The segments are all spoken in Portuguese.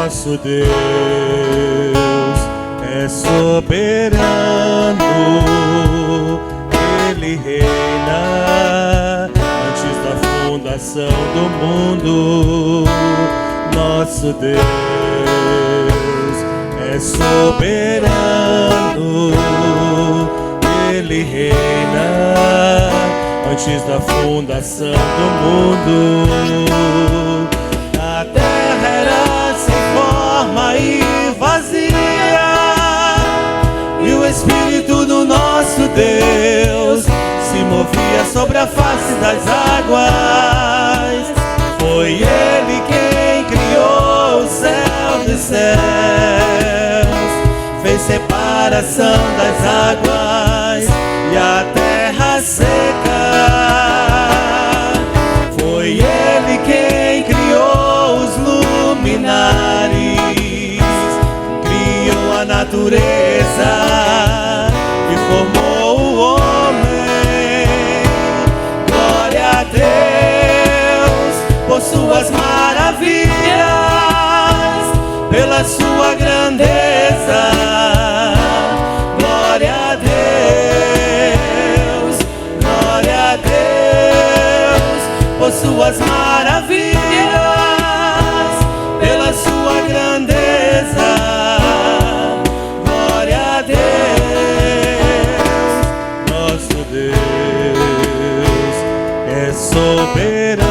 Nosso Deus é soberano, Ele reina antes da fundação do mundo. Nosso Deus é soberano, Ele reina antes da fundação do mundo. A terra era sem forma e vazia, e o Espírito do nosso Deus se movia sobre a face das águas. Foi Ele quem criou o céu dos céus, fez separação das águas e a terra seca. Foi Ele quem criou os luminares, criou a natureza e formou o homem. Glória a Deus por suas maravilhas, pela sua grandeza. Glória a Deus, glória a Deus por suas maravilhas, pela sua grandeza. Glória a Deus. Nosso Deus é soberano,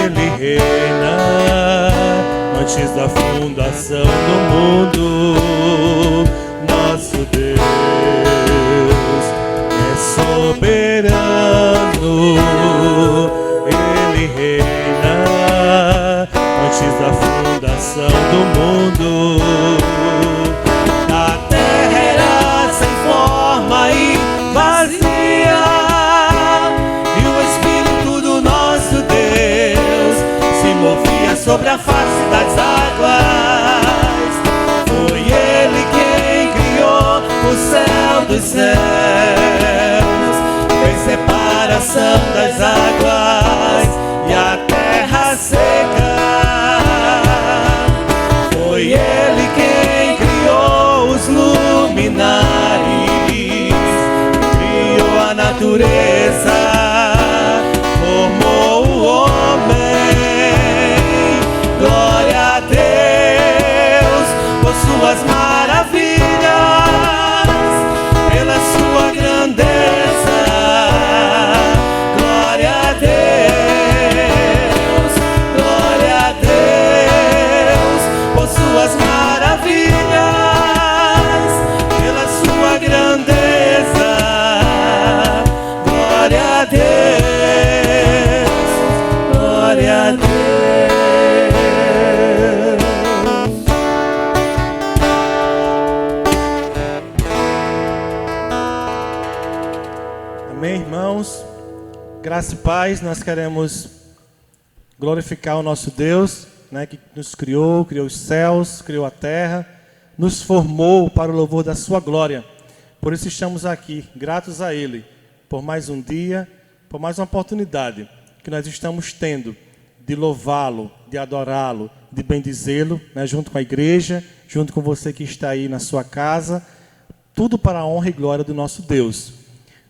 Ele reina antes da fundação do mundo. Nosso Deus é soberano, Ele reina antes da fundação do mundo. A terra era sem forma e vazia, e o Espírito do nosso Deus se movia sobre a face das águas. Foi Ele quem criou o céu dos céus, fez separação das águas e a terra seca. Foi Ele quem criou os luminares, criou a natureza, formou o homem. Glória a Deus por suas maravilhas, pela sua grandeza. Glória a Deus, glória a Deus por suas maravilhas, pela sua grandeza. Glória a Deus, glória a Deus. Amém, irmãos? Graça e paz. Nós queremos glorificar o nosso Deus, né, que nos criou, criou os céus, criou a terra, nos formou para o louvor da sua glória. Por isso estamos aqui, gratos a Ele, por mais um dia, por mais uma oportunidade que nós estamos tendo de louvá-lo, de adorá-lo, de bendizê-lo, né, junto com a igreja, junto com você que está aí na sua casa, tudo para a honra e glória do nosso Deus.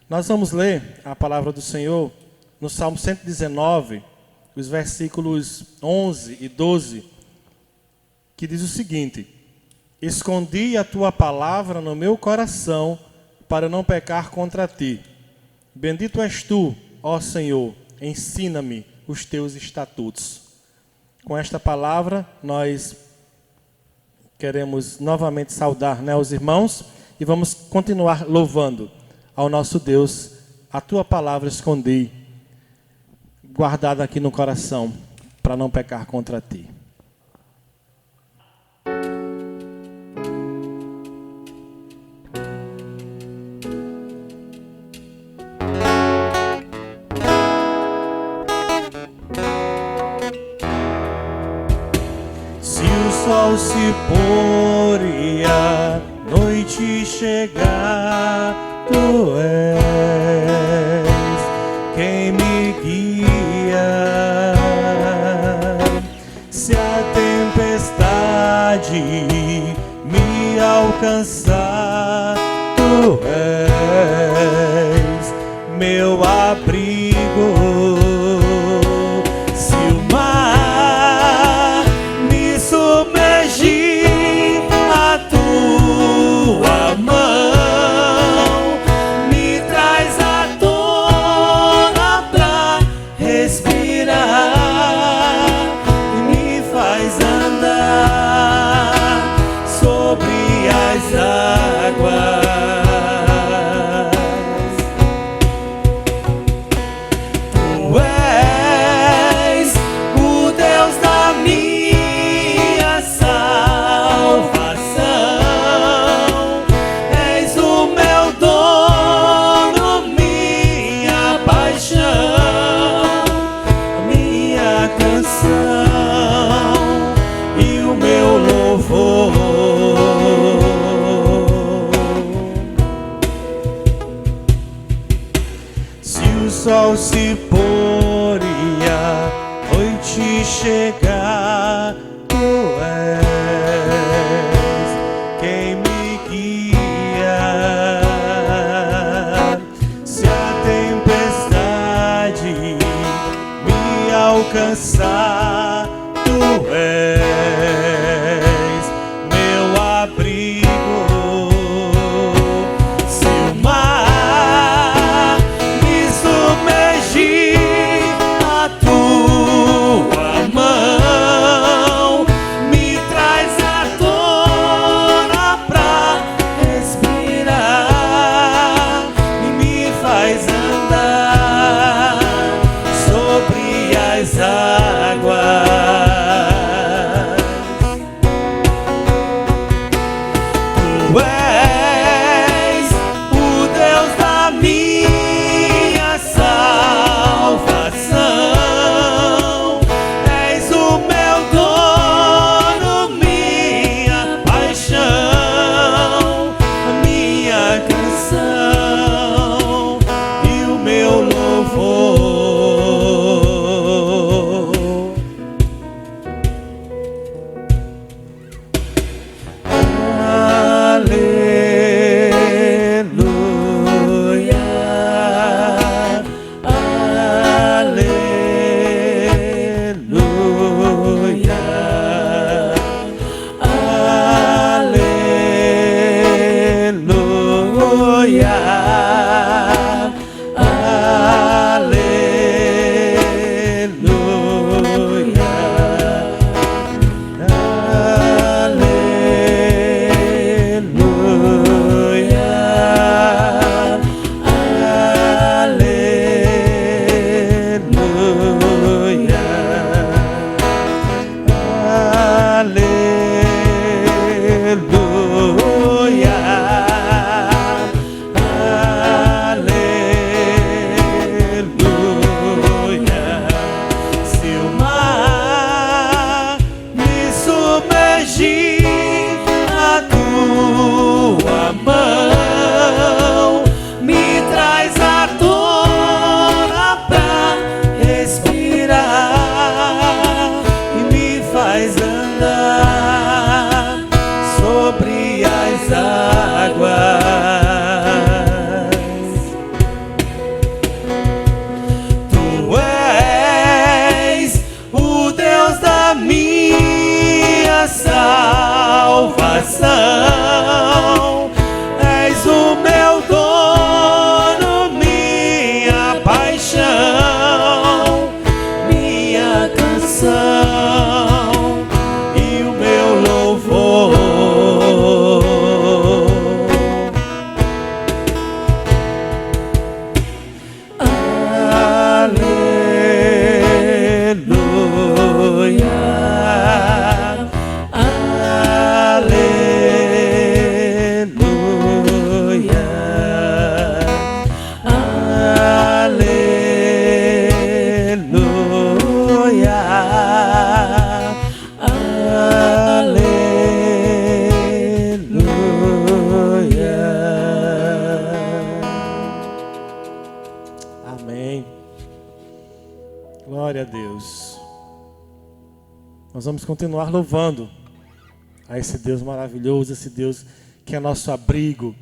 Nós vamos ler a palavra do Senhor no Salmo 119, os versículos 11 e 12, que diz o seguinte: escondi a tua palavra no meu coração para não pecar contra ti. Bendito és tu, ó Senhor, ensina-me os teus estatutos. Com esta palavra, nós queremos novamente saudar, né, os irmãos, e vamos continuar louvando ao nosso Deus. A tua palavra escondi, guardada aqui no coração, para não pecar contra ti. Se o sol se pôr e a noite chegar, tu és quem me guia. Se a tempestade me alcançar, tu és meu abrigo. Se o mar me submergir, a tua mão me traz à tona pra respirar e me faz andar sobre as águas. O sol se pôr e a noite chegar, tu és quem me guia. Se a tempestade me alcançar, tu és meu abrigo. Salvação, és o meu dono, minha paixão, minha canção e o meu louvor. Nós vamos continuar louvando a esse Deus maravilhoso, esse Deus que é nosso abrigo,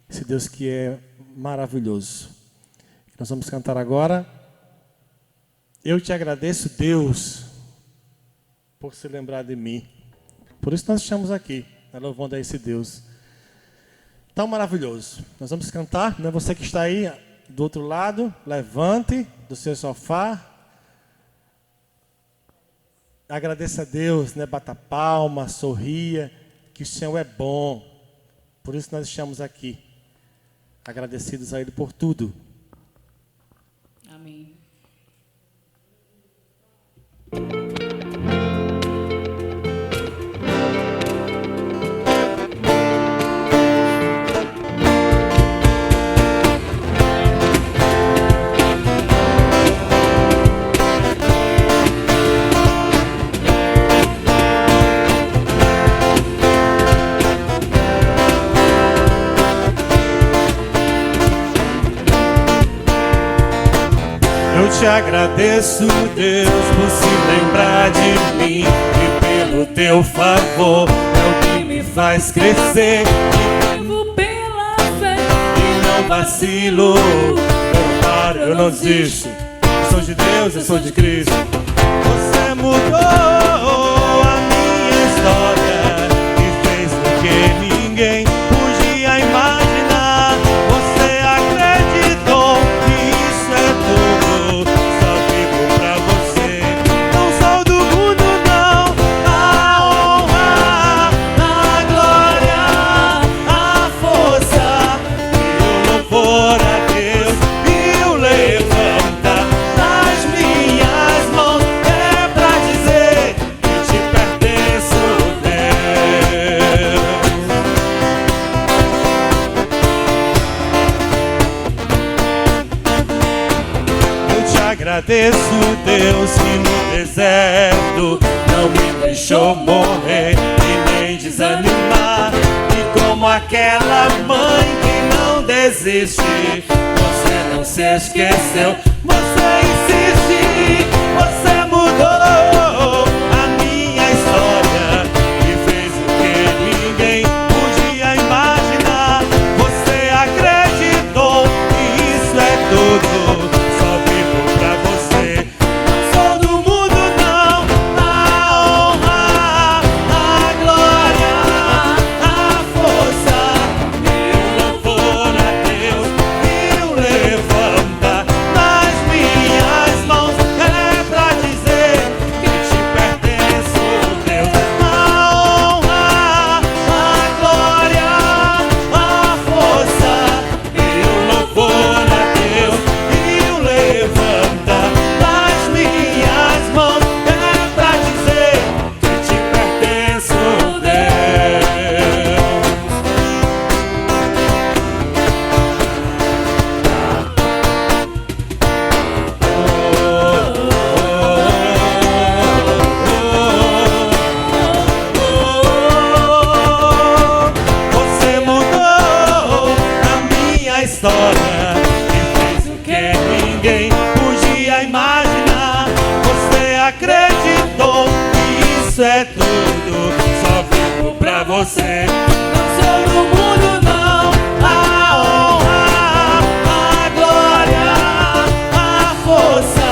esse Deus que é maravilhoso. Nós vamos cantar agora. Eu te agradeço, Deus, por se lembrar de mim. Por isso nós estamos aqui, louvando a esse Deus tão maravilhoso. Nós vamos cantar, né? Você que está aí do outro lado, levante do seu sofá. Agradeça a Deus, né? Bata palma, sorria, que o Senhor é bom. Por isso nós estamos aqui, agradecidos a Ele por tudo. Amém. Eu te agradeço, Deus, por se lembrar de mim e pelo teu favor é o que me faz crescer. Eu vivo pela fé E não vacilo, eu paro, eu não desisto. Eu sou de Deus, eu sou de Cristo. Você mudou a minha história e fez o que ninguém podia imaginar. Você acreditou que isso é tudo. Só vivo pra você. Não sou do mundo, não. A honra, a glória, a força e o louvor a Deus e o levanta das minhas mãos é pra dizer que te pertenço, Deus. Eu te agradeço, Deus, que no deserto não me deixou morrer e nem desanimar. E como aquela mãe que não desiste, você não se esqueceu, você insiste, você mudou a minha história e fez o que ninguém podia imaginar. Você acreditou que isso é tudo, só vivo pra você. Não sou do mundo, não. A honra, a glória, a força e o louvor a Deus e o levanta nas minhas mãos é pra dizer que te pertenço, Deus. A honra, a glória, a força e o louvor a Deus e o levanta das minhas mãos é pra dizer que te pertenço, Deus. Você mudou a minha história e fez o que ninguém podia imaginar. Você acreditou que isso é tudo, só vivo pra você. Não sou do mundo, não. A honra, a glória, a força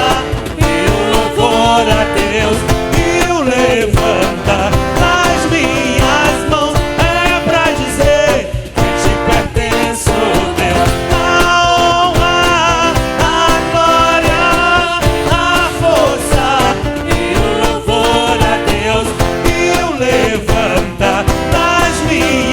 e o louvor a Deus e o levanta das minhas mãos é pra dizer que te pertenço, Deus. A honra, a glória, a força e o louvor a Deus e o levanta das minhas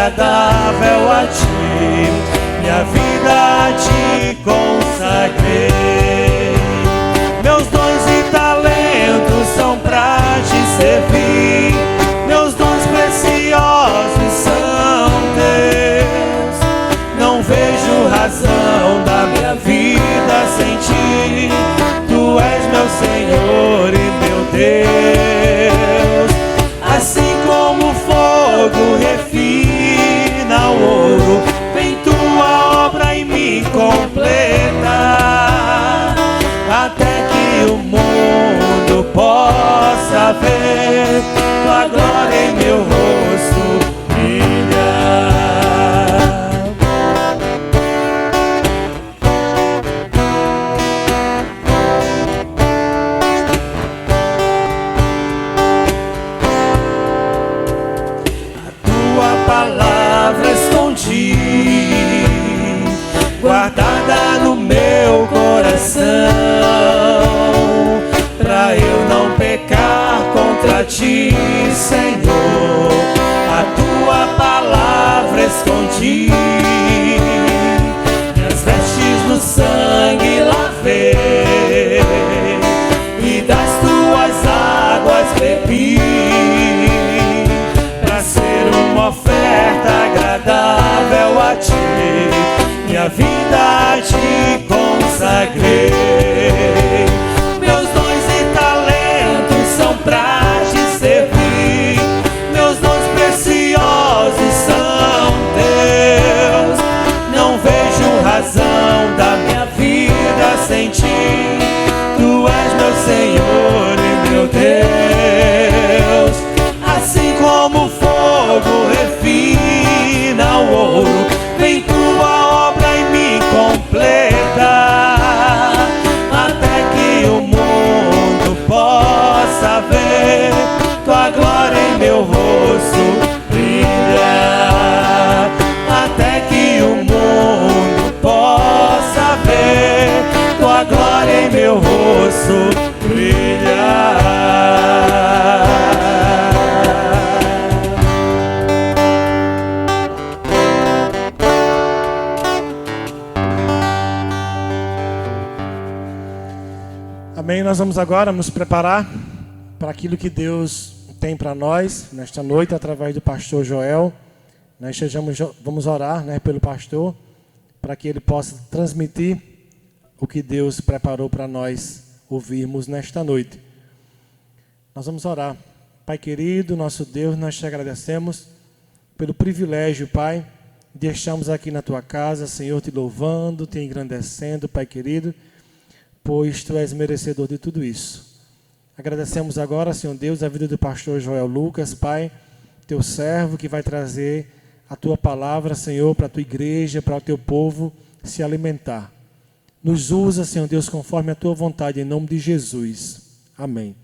agradável a ti, minha vida a ti consagrei. Meus dons e talentos são pra te servir, meus dons preciosos são teus. Não vejo razão da minha vida sem ti, tu és meu Senhor e meu Deus. Assim como o fogo refina o ouro, vem tua obra em mim completa, até que o mundo possa ver tua glória em meu rosto brilhar. Palavra escondi, guardada no meu coração, pra eu não pecar contra ti, Senhor. A tua palavra escondi, minhas vestes no sangue lavei, e das tuas águas bebi, uma oferta agradável a ti, minha vida a ti consagrei. Meus dons e talentos são pra te servir, meus dons preciosos são teus. Não vejo razão da minha vida sem ti, tu és meu Senhor e meu Deus. Assim como o fogo refina o ouro, vem tua obra em mim completa, até que o mundo possa ver tua glória em meu rosto brilhar, até que o mundo possa ver tua glória em meu rosto brilhar. Amém. Nós vamos agora nos preparar para aquilo que Deus tem para nós nesta noite através do pastor Joel. Nós vamos orar, pelo pastor, para que ele possa transmitir o que Deus preparou para nós ouvirmos nesta noite. Nós vamos orar. Pai querido, nosso Deus, nós te agradecemos pelo privilégio, Pai, de estarmos aqui na tua casa, Senhor, te louvando, te engrandecendo, Pai querido, pois tu és merecedor de tudo isso. Agradecemos agora, Senhor Deus, a vida do pastor Joel Lucas, Pai, teu servo que vai trazer a tua palavra, Senhor, para a tua igreja, para o teu povo se alimentar. Nos usa, Senhor Deus, conforme a tua vontade, em nome de Jesus. Amém.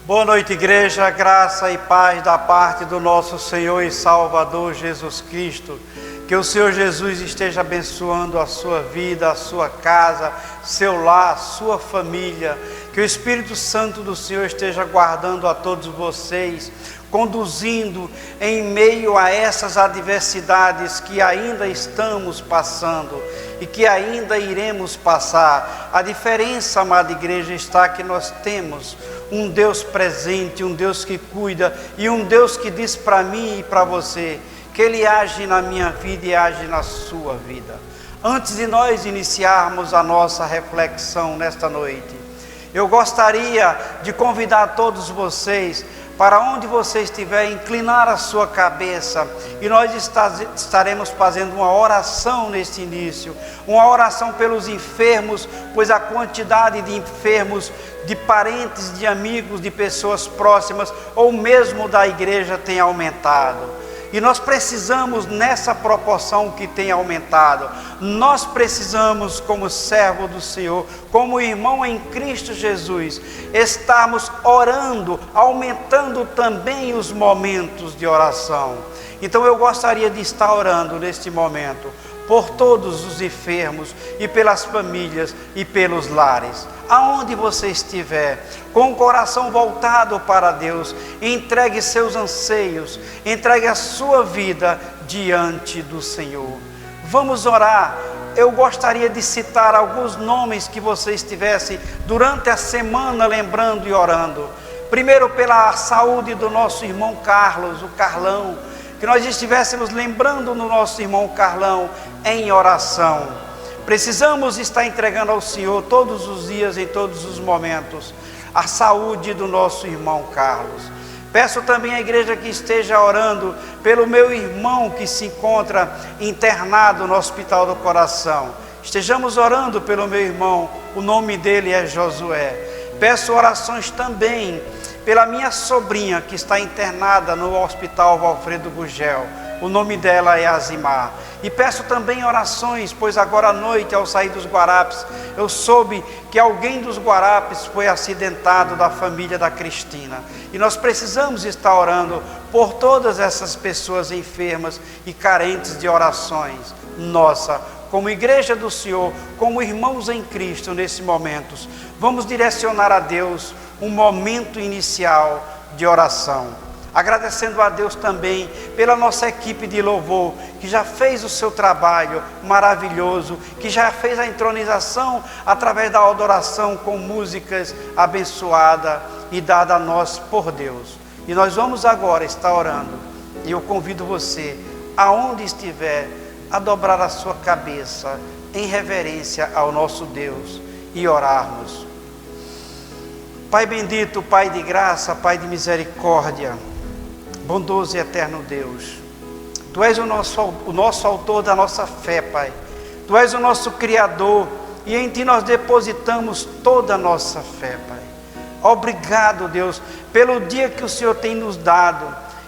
Boa noite, igreja, graça e paz da parte do nosso Senhor e Salvador Jesus Cristo. Que o Senhor Jesus esteja abençoando a sua vida, a sua casa, seu lar, sua família. Que o Espírito Santo do Senhor esteja guardando a todos vocês, conduzindo em meio a essas adversidades que ainda estamos passando e que ainda iremos passar. A diferença, amada igreja, está que nós temos um Deus presente, um Deus que cuida e um Deus que diz para mim e para você que Ele age na minha vida e age na sua vida. Antes de nós iniciarmos a nossa reflexão nesta noite, eu gostaria de convidar todos vocês, para onde você estiver, inclinar a sua cabeça, e nós estaremos fazendo uma oração neste início, uma oração pelos enfermos, pois a quantidade de enfermos, de parentes, de amigos, de pessoas próximas, ou mesmo da igreja tem aumentado. E nós precisamos, nessa proporção que tem aumentado, nós precisamos, como servo do Senhor, como irmão em Cristo Jesus, estarmos orando, aumentando também os momentos de oração. Então eu gostaria de estar orando neste momento. por todos os enfermos e pelas famílias e pelos lares. Aonde você estiver, com o coração voltado para Deus, entregue seus anseios, entregue a sua vida diante do Senhor. Vamos orar. Eu gostaria de citar alguns nomes que você estivesse durante a semana lembrando e orando. Primeiro, pela saúde do nosso irmão Carlos, o Carlão, que nós estivéssemos lembrando do nosso irmão Carlão em oração. Precisamos estar entregando ao Senhor todos os dias, em todos os momentos, a saúde do nosso irmão Carlos. Peço também à igreja que esteja orando pelo meu irmão que se encontra internado no Hospital do Coração. Estejamos orando pelo meu irmão, o nome dele é Josué. Peço orações também pela minha sobrinha que está internada no Hospital Valfredo Gugel. O nome dela é Azimar. E peço também orações, pois agora à noite, ao sair dos Guarapes, eu soube que alguém dos Guarapes foi acidentado da família da Cristina. E nós precisamos estar orando por todas essas pessoas enfermas e carentes de orações. Nossa, como igreja do Senhor, como irmãos em Cristo nesse momento, vamos direcionar a Deus um momento inicial de oração. Agradecendo a Deus também pela nossa equipe de louvor, que já fez o seu trabalho maravilhoso, que já fez a entronização através da adoração com músicas abençoadas e dada a nós por Deus. E nós vamos agora estar orando, e eu convido você, aonde estiver, a dobrar a sua cabeça em reverência ao nosso Deus e orarmos. Pai bendito, Pai de graça, Pai de misericórdia, bondoso e eterno Deus, Tu és o nosso autor da nossa fé, Pai. Tu és o nosso Criador e em Ti nós depositamos toda a nossa fé, Pai. Obrigado, Deus, pelo dia que o Senhor tem nos dado.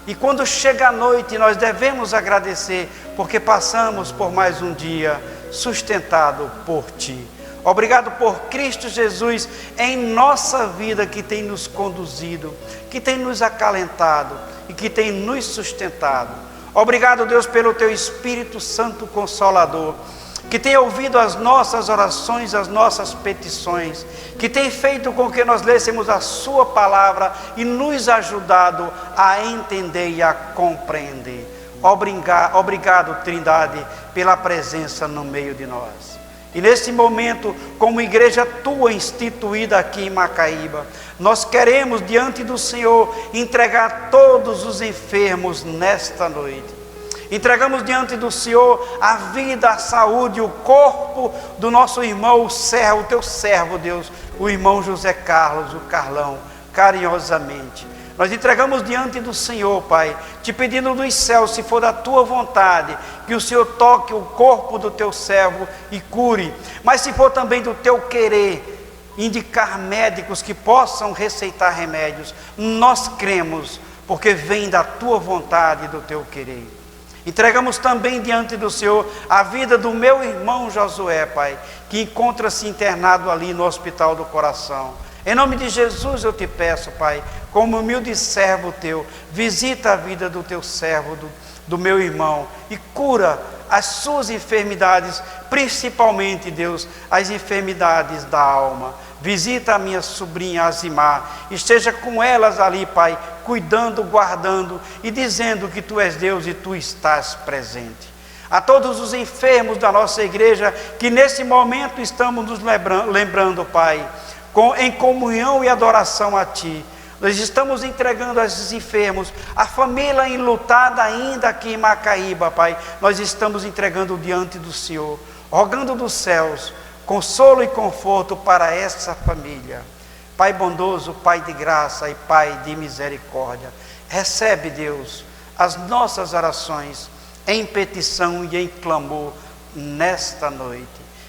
E quando chega a noite nós devemos agradecer, porque passamos por mais um dia sustentado por Ti. Obrigado por Cristo Jesus em nossa vida, que tem nos conduzido, que tem nos acalentado e que tem nos sustentado. Obrigado, Deus, pelo Teu Espírito Santo Consolador, que tem ouvido as nossas orações, as nossas petições, que tem feito com que nós lêssemos a Sua palavra e nos ajudado a entender e a compreender. Obrigado, Trindade, pela presença no meio de nós. E nesse momento, como igreja Tua instituída aqui em Macaíba, nós queremos diante do Senhor entregar todos os enfermos nesta noite. Entregamos diante do Senhor a vida, a saúde, o corpo do nosso irmão, o Teu servo, Deus, o irmão José Carlos, o Carlão, carinhosamente. Nós entregamos diante do Senhor, Pai, te pedindo dos céus, se for da Tua vontade, que o Senhor toque o corpo do Teu servo e cure. Mas se for também do Teu querer, indicar médicos que possam receitar remédios, nós cremos, porque vem da Tua vontade e do Teu querer. Entregamos também diante do Senhor a vida do meu irmão Josué, Pai, que encontra-se internado ali no Hospital do Coração. Em nome de Jesus eu te peço, Pai, como humilde servo Teu, visita a vida do Teu servo, do meu irmão, e cura as suas enfermidades, principalmente, Deus, as enfermidades da alma. Visita a minha sobrinha Azimar, esteja com elas ali, Pai, cuidando, guardando e dizendo que Tu és Deus e Tu estás presente. A todos os enfermos da nossa igreja, que nesse momento estamos nos lembrando, Pai, em comunhão e adoração a Ti, nós estamos entregando a esses enfermos, a família enlutada ainda aqui em Macaíba, Pai, nós estamos entregando diante do Senhor, rogando dos céus, consolo e conforto para essa família. Pai bondoso, Pai de graça e Pai de misericórdia, recebe, Deus, as nossas orações em petição e em clamor nesta noite.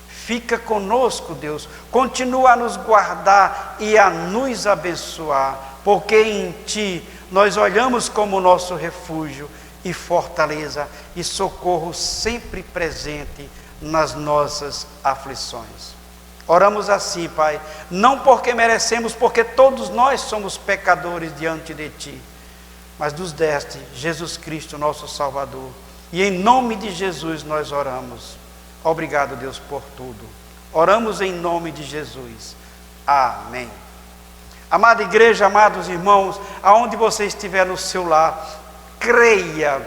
Fica conosco, Deus, continua a nos guardar e a nos abençoar, porque em Ti nós olhamos como nosso refúgio e fortaleza e socorro sempre presente nas nossas aflições. Oramos assim, Pai, não porque merecemos, porque todos nós somos pecadores diante de Ti, mas nos deste Jesus Cristo, nosso Salvador, e em nome de Jesus nós oramos. Obrigado, Deus, por tudo. Oramos em nome de Jesus. Amém. Amada igreja, amados irmãos, aonde você estiver no seu lar, creia,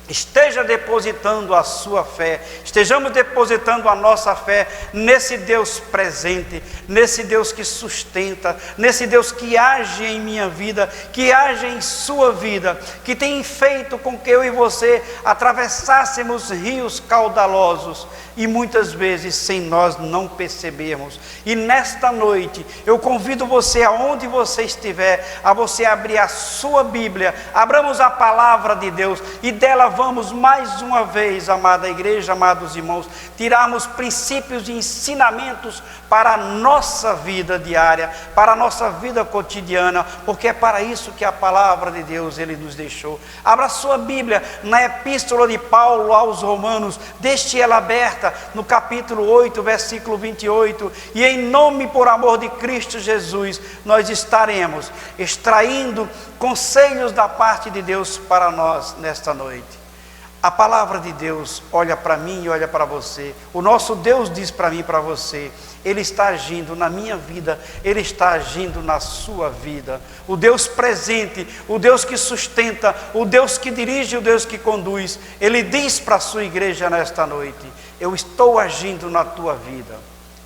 esteja depositando a sua fé, estejamos depositando a nossa fé nesse Deus presente, nesse Deus que sustenta, nesse Deus que age em minha vida, que age em sua vida, que tem feito com que eu e você atravessássemos rios caudalosos e muitas vezes sem nós não percebermos. E nesta noite eu convido você, aonde você estiver, a você abrir a sua Bíblia, abramos a palavra de Deus e dela vamos mais uma vez, amada igreja, amados irmãos, tirarmos princípios e ensinamentos para a nossa vida diária, para a nossa vida cotidiana, porque é para isso que a palavra de Deus Ele nos deixou. Abra sua Bíblia na epístola de Paulo aos Romanos, deixe ela aberta no capítulo 8, versículo 28, e em nome, por amor de Cristo Jesus, nós estaremos extraindo conselhos da parte de Deus para nós nesta noite. A palavra de Deus olha para mim e olha para você. O nosso Deus diz para mim e para você: Ele está agindo na minha vida, Ele está agindo na sua vida. O Deus presente, o Deus que sustenta, o Deus que dirige, o Deus que conduz, Ele diz para a sua igreja nesta noite: eu estou agindo na tua vida.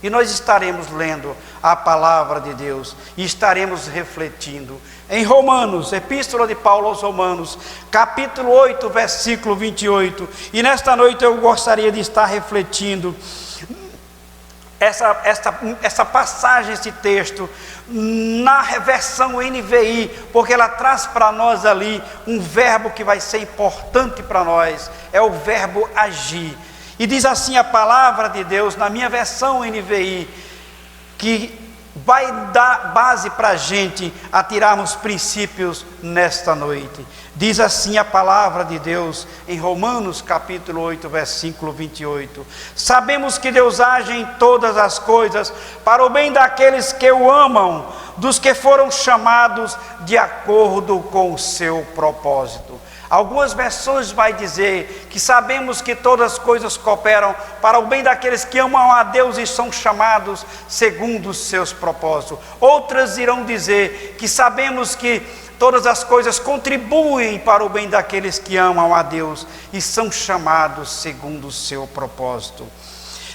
E nós estaremos lendo a palavra de Deus e estaremos refletindo em Romanos, epístola de Paulo aos Romanos, capítulo 8, versículo 28. E nesta noite eu gostaria de estar refletindo essa passagem, esse texto, na versão NVI, porque ela traz para nós ali um verbo que vai ser importante para nós, é o verbo agir. E diz assim a palavra de Deus, na minha versão NVI, que vai dar base para a gente a tirarmos princípios nesta noite. Diz assim a palavra de Deus em Romanos capítulo 8, versículo 28. Sabemos que Deus age em todas as coisas para o bem daqueles que o amam, dos que foram chamados de acordo com o seu propósito. Algumas versões vai dizer que sabemos que todas as coisas cooperam para o bem daqueles que amam a Deus e são chamados segundo os seus propósitos. Outras irão dizer que sabemos que todas as coisas contribuem para o bem daqueles que amam a Deus e são chamados segundo o seu propósito.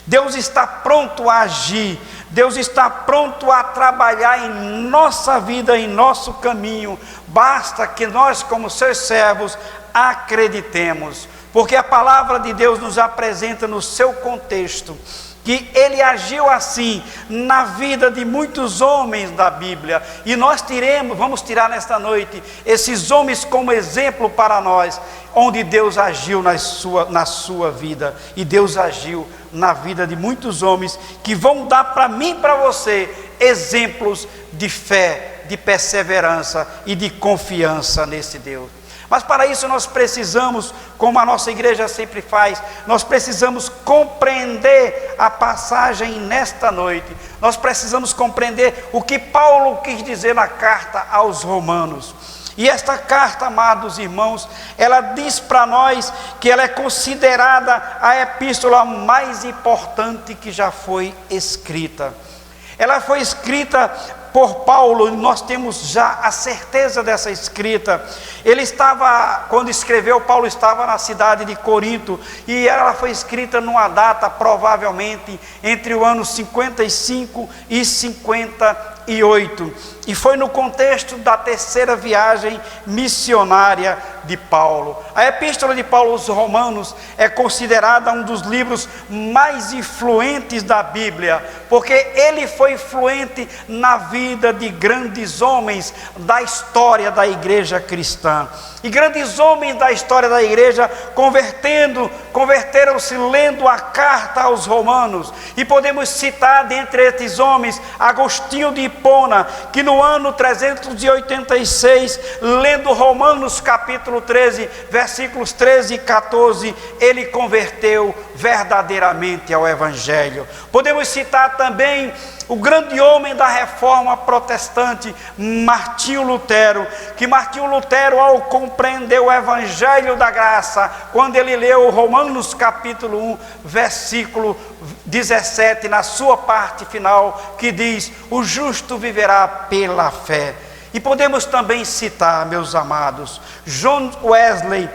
Deus está pronto a agir, Deus está pronto a trabalhar em nossa vida, em nosso caminho. Basta que nós, como seus servos, acreditemos, porque a palavra de Deus nos apresenta no seu contexto que Ele agiu assim na vida de muitos homens da Bíblia, e nós vamos tirar nesta noite esses homens como exemplo para nós, onde Deus agiu na sua vida, e Deus agiu na vida de muitos homens, que vão dar para mim e para você exemplos de fé, de perseverança e de confiança nesse Deus. Mas para isso nós precisamos, como a nossa igreja sempre faz, nós precisamos compreender a passagem nesta noite. Nós precisamos compreender o que Paulo quis dizer na carta aos Romanos. E esta carta, amados irmãos, ela diz para nós que ela é considerada a epístola mais importante que já foi escrita. Ela foi escrita por Paulo, nós temos já a certeza dessa escrita. Quando escreveu, Paulo estava na cidade de Corinto, e ela foi escrita numa data provavelmente entre o ano 55 e 58, e foi no contexto da terceira viagem missionária de Paulo. A epístola de Paulo aos Romanos é considerada um dos livros mais influentes da Bíblia, porque ele foi influente na vida de grandes homens da história da igreja cristã. E grandes homens da história da igreja converteram-se lendo a carta aos Romanos. E podemos citar dentre esses homens Agostinho de Hipona, que no ano 386, lendo Romanos capítulo 13, versículos 13 e 14, ele converteu verdadeiramente ao Evangelho. Podemos citar também o grande homem da reforma protestante, Martinho Lutero, que Martinho Lutero, ao compreender o Evangelho da Graça, quando ele leu Romanos capítulo 1, versículo 17, na sua parte final, que diz: o justo viverá pela fé. E podemos também citar, meus amados, John Wesley,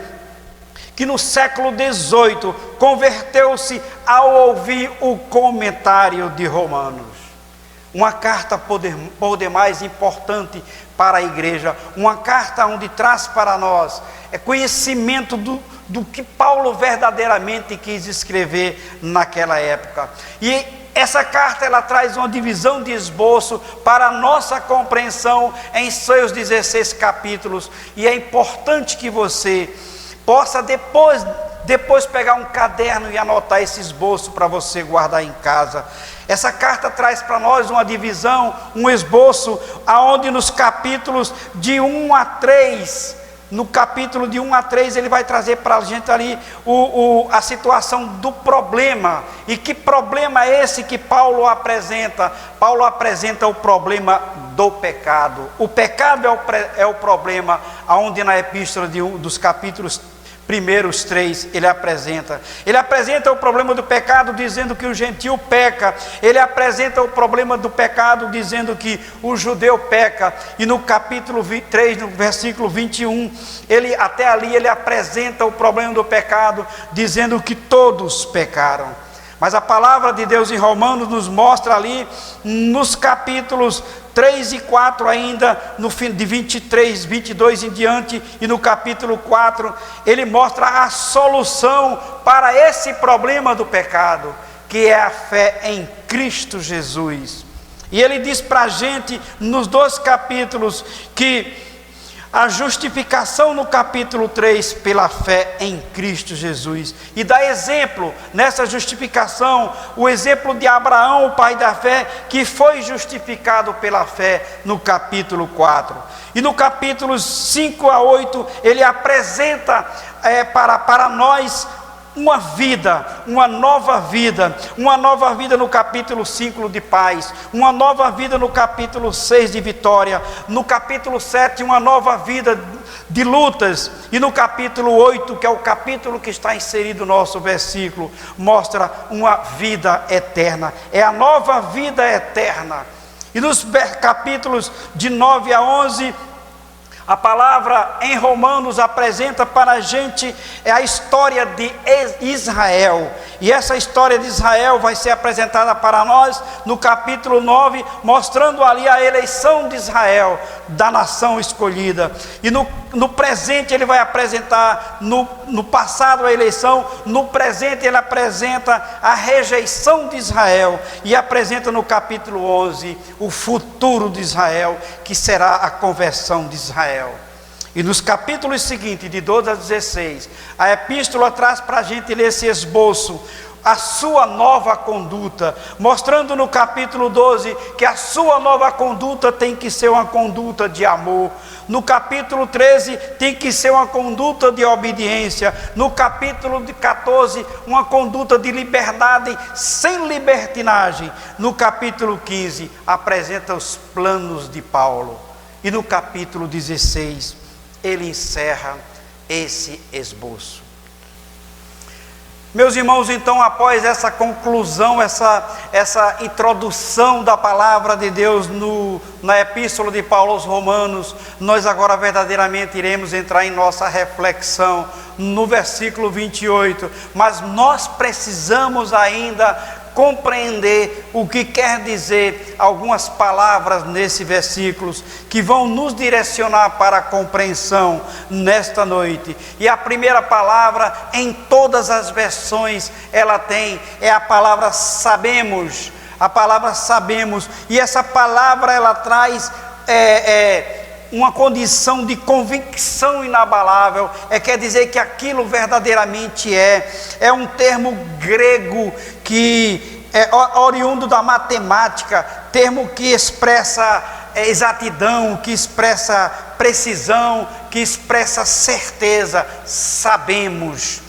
que no século XVIII converteu-se ao ouvir o comentário de Romanos. Uma carta por demais importante para a igreja, uma carta onde traz para nós conhecimento do que Paulo verdadeiramente quis escrever naquela época. E essa carta, ela traz uma divisão de esboço para a nossa compreensão em seus 16 capítulos, e é importante que você possa depois pegar um caderno e anotar esse esboço para você guardar em casa. Essa carta traz para nós uma divisão, um esboço, aonde nos capítulos de 1 a 3, no capítulo de 1 a 3, ele vai trazer para a gente ali a situação do problema. E que problema é esse que Paulo apresenta? Paulo apresenta o problema do pecado. O pecado é o problema, aonde na epístola dos capítulos primeiros 3, ele apresenta o problema do pecado, dizendo que o gentio peca. Ele apresenta o problema do pecado, dizendo que o judeu peca. E no capítulo 3, no versículo 21, ele apresenta o problema do pecado, dizendo que todos pecaram. Mas a palavra de Deus em Romanos nos mostra ali, nos capítulos 3 e 4 ainda, no fim de 23, 22 em diante, e no capítulo 4, ele mostra a solução para esse problema do pecado, que é a fé em Cristo Jesus. E ele diz para a gente, nos 2 capítulos, que a justificação no capítulo 3 pela fé em Cristo Jesus, e dá exemplo nessa justificação, o exemplo de Abraão, o pai da fé, que foi justificado pela fé no capítulo 4. E no capítulos 5 a 8 ele apresenta para nós uma vida, uma nova vida no capítulo 5 de paz, uma nova vida no capítulo 6 de vitória, no capítulo 7 uma nova vida de lutas, e no capítulo 8, que é o capítulo que está inserido no nosso versículo, mostra uma vida eterna, é a nova vida eterna. E nos capítulos de 9 a 11, a palavra em Romanos apresenta para a gente a história de Israel. E essa história de Israel vai ser apresentada para nós no capítulo 9, mostrando ali a eleição de Israel, da nação escolhida. E no presente ele vai apresentar, no passado a eleição, no presente ele apresenta a rejeição de Israel. E apresenta no capítulo 11 o futuro de Israel, que será a conversão de Israel. E nos capítulos seguintes, de 12 a 16, a epístola traz para a gente esse esboço, a sua nova conduta, mostrando no capítulo 12 que a sua nova conduta tem que ser uma conduta de amor. No capítulo 13 tem que ser uma conduta de obediência. No capítulo 14, uma conduta de liberdade sem libertinagem. No capítulo 15 apresenta os planos de Paulo. E no capítulo 16 ele encerra esse esboço. Meus irmãos, então, após essa conclusão, essa introdução da palavra de Deus na epístola de Paulo aos Romanos, nós agora verdadeiramente iremos entrar em nossa reflexão no versículo 28, mas nós precisamos ainda compreender o que quer dizer algumas palavras nesses versículos, que vão nos direcionar para a compreensão nesta noite. E a primeira palavra, em todas as versões, é a palavra sabemos. A palavra sabemos, e essa palavra ela traz uma condição de convicção inabalável, quer dizer que aquilo verdadeiramente é um termo grego que é oriundo da matemática, termo que expressa exatidão, que expressa precisão, que expressa certeza. Sabemos.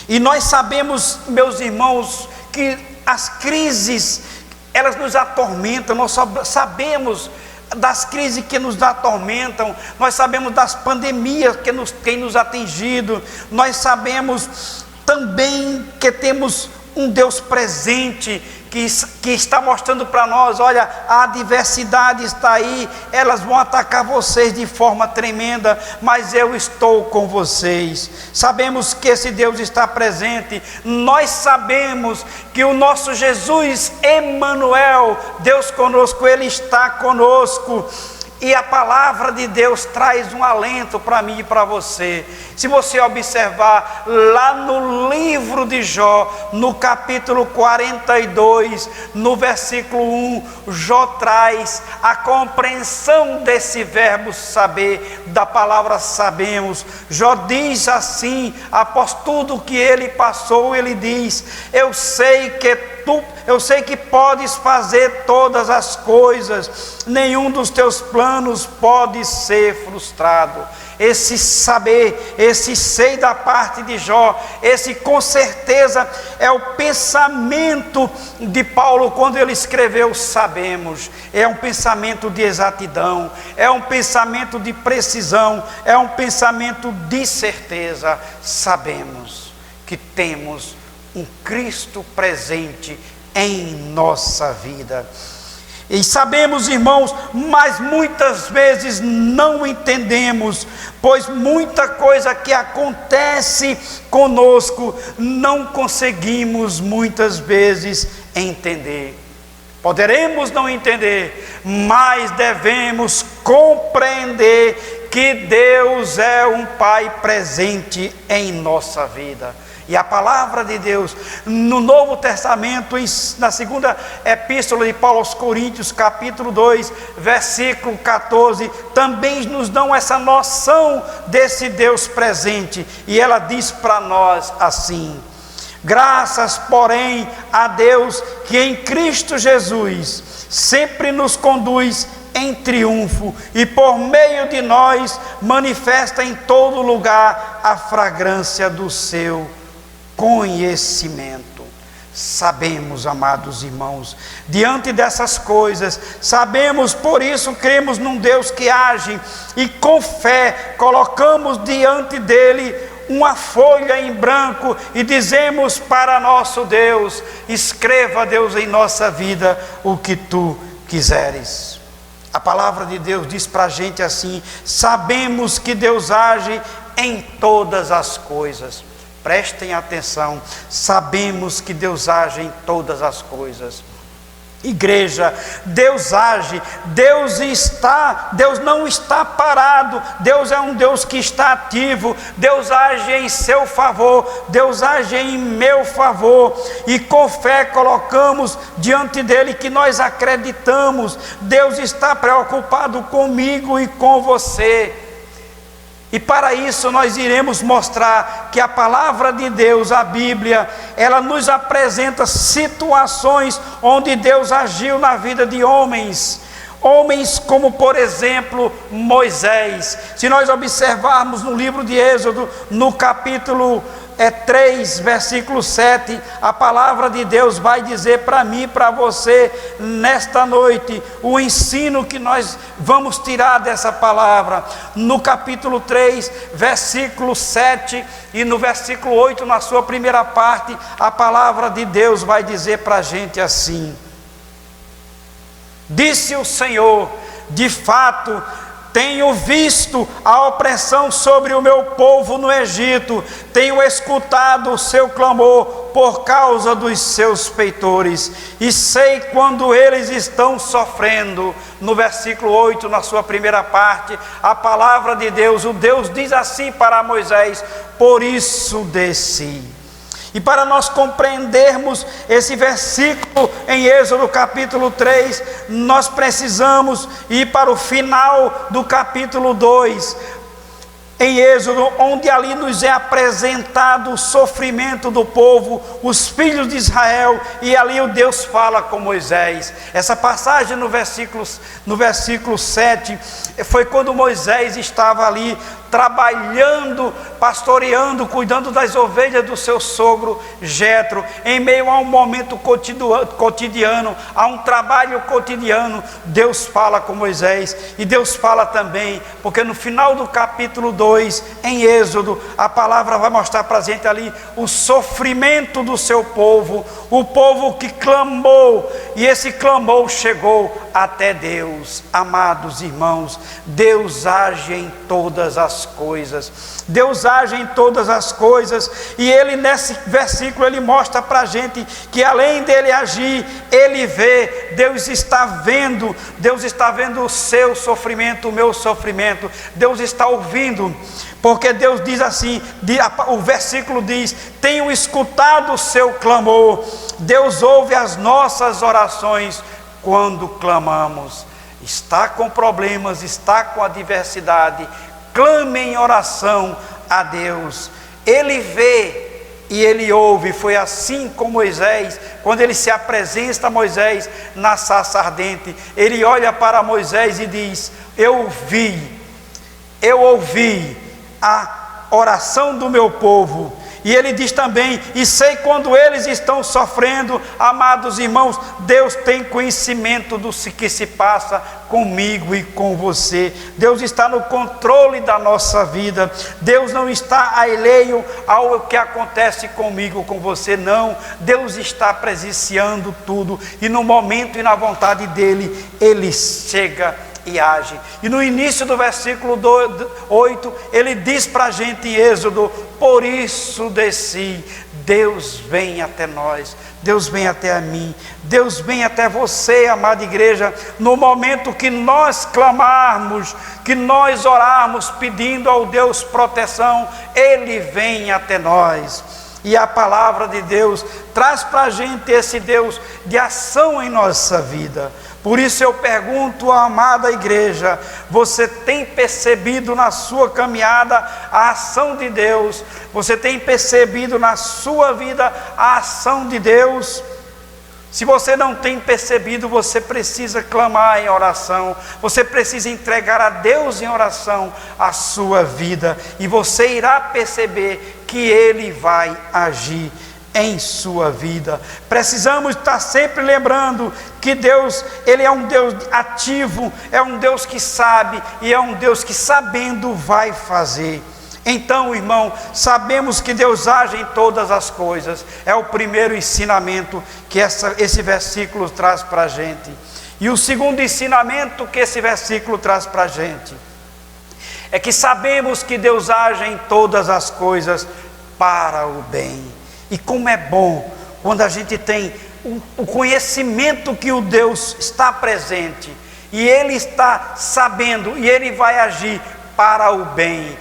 E nós sabemos, meus irmãos, que as crises, elas nos atormentam. Nós sabemos das crises que nos atormentam, nós sabemos das pandemias que têm nos atingido, nós sabemos também que temos um Deus presente, que está mostrando para nós: olha, a adversidade está aí, elas vão atacar vocês de forma tremenda, mas eu estou com vocês. Sabemos que esse Deus está presente, nós sabemos que o nosso Jesus Emanuel, Deus conosco, Ele está conosco. E a palavra de Deus traz um alento para mim e para você. Se você observar lá no livro de Jó, no capítulo 42, no versículo 1, Jó traz a compreensão desse verbo saber, da palavra sabemos. Jó diz assim, após tudo que ele passou, ele diz: eu sei que podes fazer todas as coisas, nenhum dos teus planos pode ser frustrado. Esse saber, esse sei da parte de Jó, esse com certeza é o pensamento de Paulo quando ele escreveu sabemos. É um pensamento de exatidão, é um pensamento de precisão, é um pensamento de certeza. Sabemos que temos um Cristo presente em nossa vida. E sabemos, irmãos, mas muitas vezes não entendemos, pois muita coisa que acontece conosco não conseguimos muitas vezes entender. Poderemos não entender, mas devemos compreender que Deus é um Pai presente em nossa vida. E a palavra de Deus no Novo Testamento, na segunda epístola de Paulo aos Coríntios, capítulo 2, versículo 14, também nos dão essa noção desse Deus presente. E ela diz para nós assim: graças, porém, a Deus que em Cristo Jesus sempre nos conduz em triunfo e por meio de nós manifesta em todo lugar a fragrância do seu conhecimento. Sabemos, amados irmãos, diante dessas coisas, sabemos, por isso cremos num Deus que age, e com fé colocamos diante dele uma folha em branco e dizemos para nosso Deus: escreva, Deus, em nossa vida o que tu quiseres. A palavra de Deus diz para a gente assim: sabemos que Deus age em todas as coisas. Prestem atenção, sabemos que Deus age em todas as coisas. Igreja, Deus age, Deus não está parado, Deus é um Deus que está ativo, Deus age em seu favor, Deus age em meu favor, e com fé colocamos diante dele que nós acreditamos, Deus está preocupado comigo e com você. E para isso nós iremos mostrar que a palavra de Deus, a Bíblia, ela nos apresenta situações onde Deus agiu na vida de homens como, por exemplo, Moisés. Se nós observarmos no livro de Êxodo, no capítulo 3, versículo 7, a palavra de Deus vai dizer para mim e para você nesta noite o ensino que nós vamos tirar dessa palavra. No capítulo 3, versículo 7 e no versículo 8, na sua primeira parte, a palavra de Deus vai dizer para a gente assim: disse o Senhor, de fato tenho visto a opressão sobre o meu povo no Egito, tenho escutado o seu clamor por causa dos seus feitores, e sei quando eles estão sofrendo. No versículo 8, na sua primeira parte, a palavra de Deus, o Deus diz assim para Moisés: por isso desci. E para nós compreendermos esse versículo em Êxodo capítulo 3, nós precisamos ir para o final do capítulo 2, em Êxodo, onde ali nos é apresentado o sofrimento do povo, os filhos de Israel, e ali o Deus fala com Moisés. Essa passagem no versículo 7, foi quando Moisés estava ali trabalhando, pastoreando, cuidando das ovelhas do seu sogro Jetro, em meio a um momento cotidiano, a um trabalho cotidiano, Deus fala com Moisés. E Deus fala também, porque no final do capítulo 2, em Êxodo, a palavra vai mostrar para a gente ali o sofrimento do seu povo, o povo que clamou, e esse clamor chegou até Deus. Amados irmãos, Deus age em todas as coisas, Deus age em todas as coisas, e Ele nesse versículo, Ele mostra para a gente que além dEle agir, Ele vê, Deus está vendo o seu sofrimento, o meu sofrimento, Deus está ouvindo, porque Deus diz assim, o versículo diz: tenho escutado o seu clamor. Deus ouve as nossas orações quando clamamos. Está com problemas, está com adversidade, clame em oração a Deus. Ele vê e Ele ouve. Foi assim com Moisés, quando Ele se apresenta a Moisés na sarça ardente. Ele olha para Moisés e diz: eu ouvi a oração do meu povo. E Ele diz também: e sei quando eles estão sofrendo. Amados irmãos, Deus tem conhecimento do que se passa comigo e com você. Deus está no controle da nossa vida. Deus não está alheio ao que acontece comigo, com você, não. Deus está presenciando tudo, e no momento e na vontade dEle, Ele chega e age. E no início do versículo 8, ele diz para a gente em Êxodo: por isso desci. Deus vem até nós, Deus vem até a mim, Deus vem até você, amada igreja, no momento que nós clamarmos, que nós orarmos pedindo ao Deus proteção, Ele vem até nós. E a palavra de Deus traz para a gente esse Deus de ação em nossa vida. Por isso eu pergunto à amada igreja: você tem percebido na sua caminhada a ação de Deus? Você tem percebido na sua vida a ação de Deus? Se você não tem percebido, você precisa clamar em oração, você precisa entregar a Deus em oração a sua vida, e você irá perceber que Ele vai agir em sua vida. Precisamos estar sempre lembrando que Deus, Ele é um Deus ativo, é um Deus que sabe, e é um Deus que sabendo vai fazer. Então, irmão, sabemos que Deus age em todas as coisas. É o primeiro ensinamento que esse versículo traz para a gente. E o segundo ensinamento que esse versículo traz para a gente é que sabemos que Deus age em todas as coisas para o bem. E como é bom quando a gente tem o conhecimento que o Deus está presente, e Ele está sabendo, e Ele vai agir para o bem.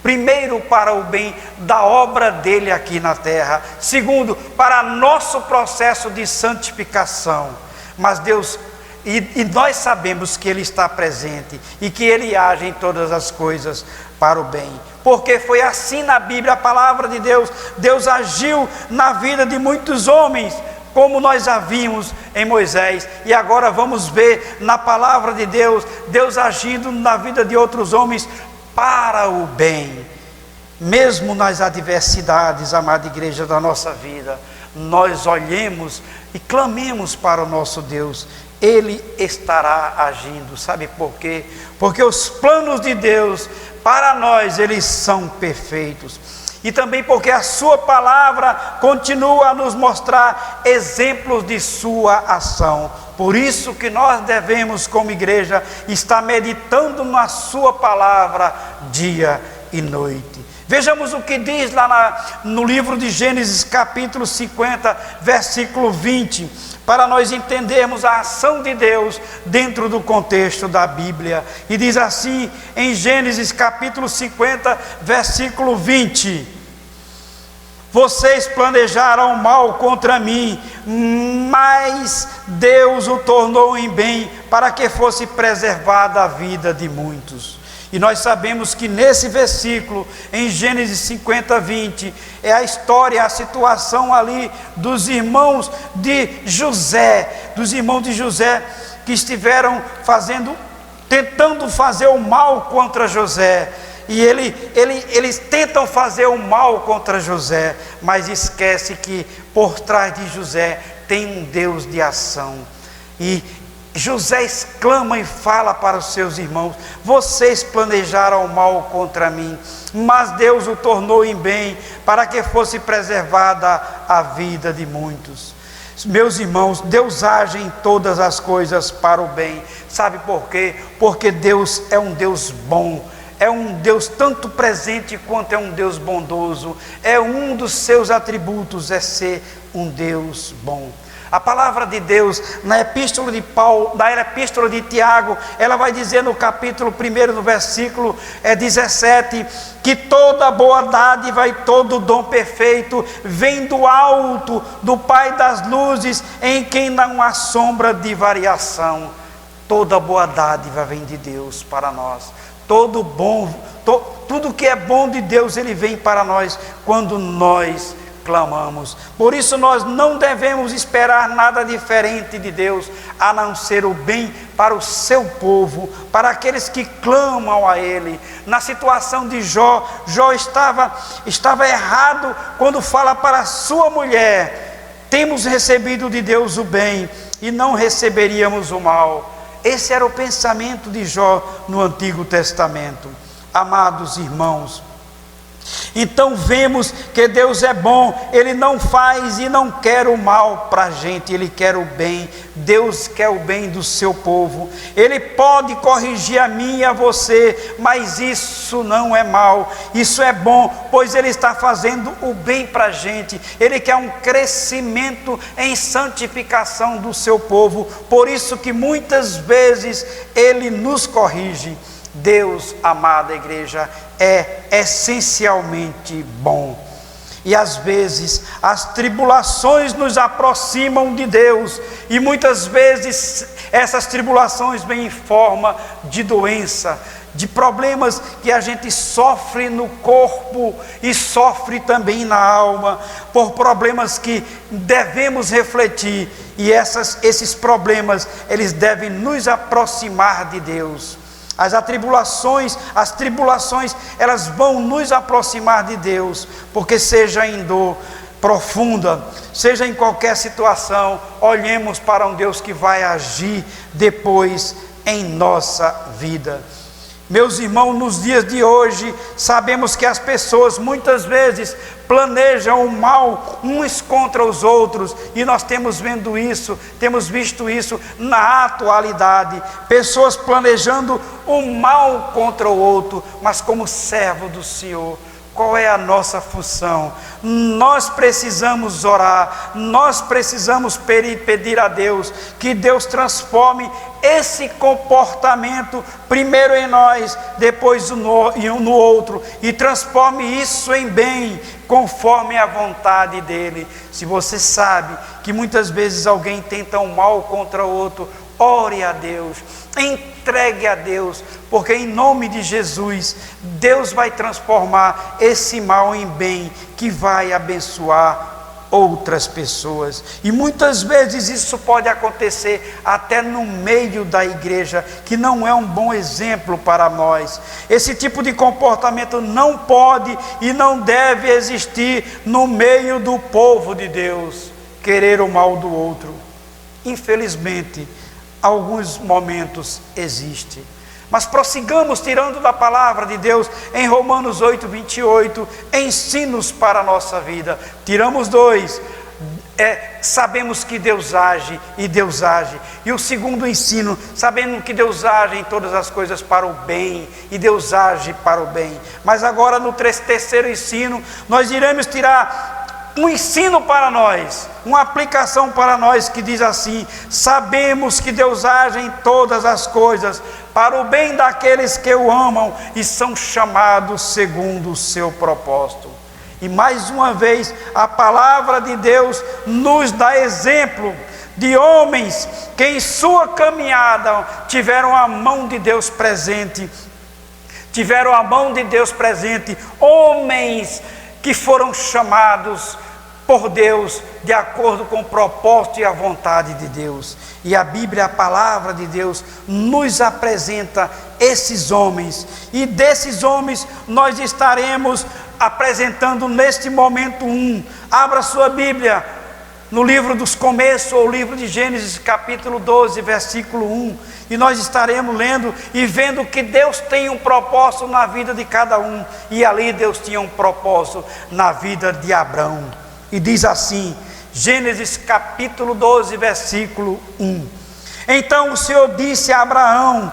Primeiro, para o bem da obra dEle aqui na terra. Segundo, para nosso processo de santificação. Mas Deus, e nós sabemos que Ele está presente, e que Ele age em todas as coisas para o bem. Porque foi assim na Bíblia, a palavra de Deus. Deus agiu na vida de muitos homens, como nós já vimos em Moisés, e agora vamos ver na palavra de Deus, Deus agindo na vida de outros homens para o bem. Mesmo nas adversidades, amada igreja, da nossa vida, nós olhemos e clamemos para o nosso Deus, Ele estará agindo. Sabe por quê? Porque os planos de Deus para nós, eles são perfeitos. E também porque a sua palavra continua a nos mostrar exemplos de sua ação. Por isso que nós devemos, como igreja, estar meditando na sua palavra dia e noite. Vejamos o que diz lá no livro de Gênesis capítulo 50, versículo 20, para nós entendermos a ação de Deus dentro do contexto da Bíblia. E diz assim em Gênesis capítulo 50, versículo 20: vocês planejaram mal contra mim, mas Deus o tornou em bem, para que fosse preservada a vida de muitos. E nós sabemos que nesse versículo, em Gênesis 50, 20, é a história, a situação ali dos irmãos de José, que estiveram tentando fazer o mal contra José. e eles tentam fazer o mal contra José, mas esquece que por trás de José tem um Deus de ação. E José exclama e fala para os seus irmãos: vocês planejaram o mal contra mim, mas Deus o tornou em bem, para que fosse preservada a vida de muitos. Meus irmãos, Deus age em todas as coisas para o bem. Sabe por quê? Porque Deus é um Deus bom, é um Deus tanto presente quanto é um Deus bondoso. É um dos seus atributos, é ser um Deus bom. A palavra de Deus, na epístola de Paulo, na epístola de Tiago, ela vai dizer no capítulo 1, no versículo 17, que toda boa dádiva e todo dom perfeito vem do alto, do Pai das luzes, em quem não há sombra de variação. Toda boa dádiva vem de Deus para nós. Tudo que é bom de Deus, Ele vem para nós quando nós clamamos. Por isso nós não devemos esperar nada diferente de Deus, a não ser o bem para o seu povo, para aqueles que clamam a Ele. Na situação de Jó, Jó estava errado quando fala para a sua mulher: temos recebido de Deus o bem e não receberíamos o mal. Esse era o pensamento de Jó no Antigo Testamento. Amados irmãos, então vemos que Deus é bom, Ele não faz e não quer o mal para a gente, Ele quer o bem. Deus quer o bem do seu povo. Ele pode corrigir a mim e a você, mas isso não é mal, isso é bom, pois Ele está fazendo o bem para a gente. Ele quer um crescimento em santificação do seu povo, por isso que muitas vezes Ele nos corrige. Deus, amada igreja, é essencialmente bom. E às vezes as tribulações nos aproximam de Deus, e muitas vezes essas tribulações vêm em forma de doença, de problemas que a gente sofre no corpo e sofre também na alma, por problemas que devemos refletir, e esses problemas, eles devem nos aproximar de Deus. As tribulações, elas vão nos aproximar de Deus, porque seja em dor profunda, seja em qualquer situação, olhemos para um Deus que vai agir depois em nossa vida. Meus irmãos, nos dias de hoje, sabemos que as pessoas muitas vezes planejam o mal uns contra os outros, e nós temos visto isso na atualidade. Pessoas planejando o mal contra o outro, mas como servo do Senhor, qual é a nossa função? Nós precisamos orar, nós precisamos pedir a Deus que Deus transforme esse comportamento primeiro em nós, depois no outro, e transforme isso em bem, conforme a vontade dEle. Se você sabe que muitas vezes alguém tenta um mal contra o outro, ore a Deus, entregue a Deus, porque em nome de Jesus, Deus vai transformar esse mal em bem, que vai abençoar outras pessoas. E muitas vezes isso pode acontecer até no meio da igreja, que não é um bom exemplo para nós. Esse tipo de comportamento não pode e não deve existir no meio do povo de Deus, querer o mal do outro. Infelizmente, alguns momentos existe, mas prossigamos tirando da palavra de Deus em Romanos 8:28, ensinos para a nossa vida. Tiramos 2, sabemos que Deus age, e Deus age. E o segundo ensino, sabendo que Deus age em todas as coisas para o bem, e Deus age para o bem. Mas agora no terceiro ensino, nós iremos tirar um ensino para nós, uma aplicação para nós, que diz assim: sabemos que Deus age em todas as coisas para o bem daqueles que o amam e são chamados segundo o seu propósito. E mais uma vez, a palavra de Deus nos dá exemplo de homens que em sua caminhada tiveram a mão de Deus presente, homens que foram chamados por Deus, de acordo com o propósito e a vontade de Deus. E a Bíblia, a palavra de Deus, nos apresenta esses homens, e desses homens nós estaremos apresentando neste momento Abra sua Bíblia no livro dos Começos, ou livro de Gênesis, capítulo 12, versículo 1, e nós estaremos lendo e vendo que Deus tem um propósito na vida de cada um, e ali Deus tinha um propósito na vida de Abrão. E diz assim, Gênesis capítulo 12, versículo 1: Então o Senhor disse a Abraão: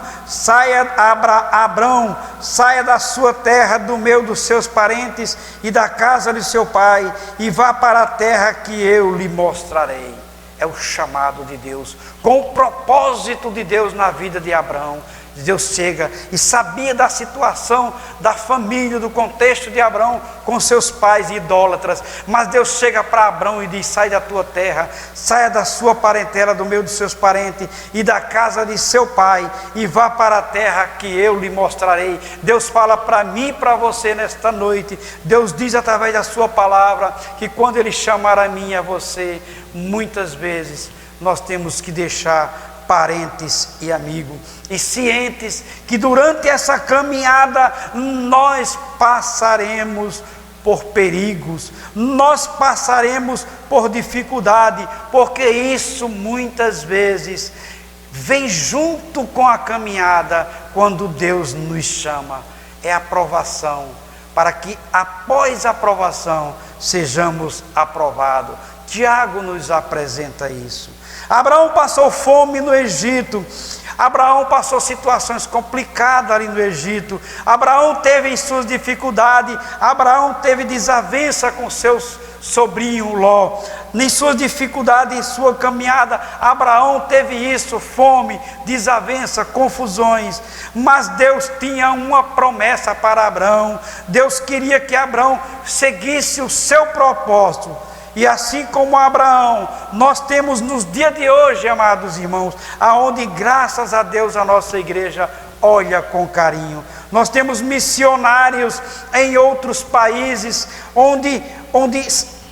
Abrão, saia da sua terra, do meio dos seus parentes e da casa de seu pai, e vá para a terra que eu lhe mostrarei. É o chamado de Deus, com o propósito de Deus na vida de Abrão. Deus chega e sabia da situação da família, do contexto de Abrão com seus pais idólatras, mas Deus chega para Abrão e diz: sai da tua terra, saia da sua parentela, do meio dos seus parentes e da casa de seu pai, e vá para a terra que eu lhe mostrarei. Deus fala para mim e para você nesta noite. Deus diz através da sua palavra que quando Ele chamar a mim e a você, muitas vezes nós temos que deixar parentes e amigos, e cientes que durante essa caminhada nós passaremos por perigos, nós passaremos por dificuldade, porque isso muitas vezes vem junto com a caminhada. Quando Deus nos chama, é a aprovação, para que após a aprovação sejamos aprovados. Tiago nos apresenta isso. Abraão passou fome no Egito, Abraão passou situações complicadas ali no Egito, Abraão teve em suas dificuldades, Abraão teve desavença com seu sobrinho Ló, em suas dificuldades, em sua caminhada, Abraão teve isso, fome, desavença, confusões, mas Deus tinha uma promessa para Abraão. Deus queria que Abraão seguisse o seu propósito. E assim como Abraão, nós temos nos dias de hoje, amados irmãos, aonde graças a Deus a nossa igreja olha com carinho. Nós temos missionários em outros países, onde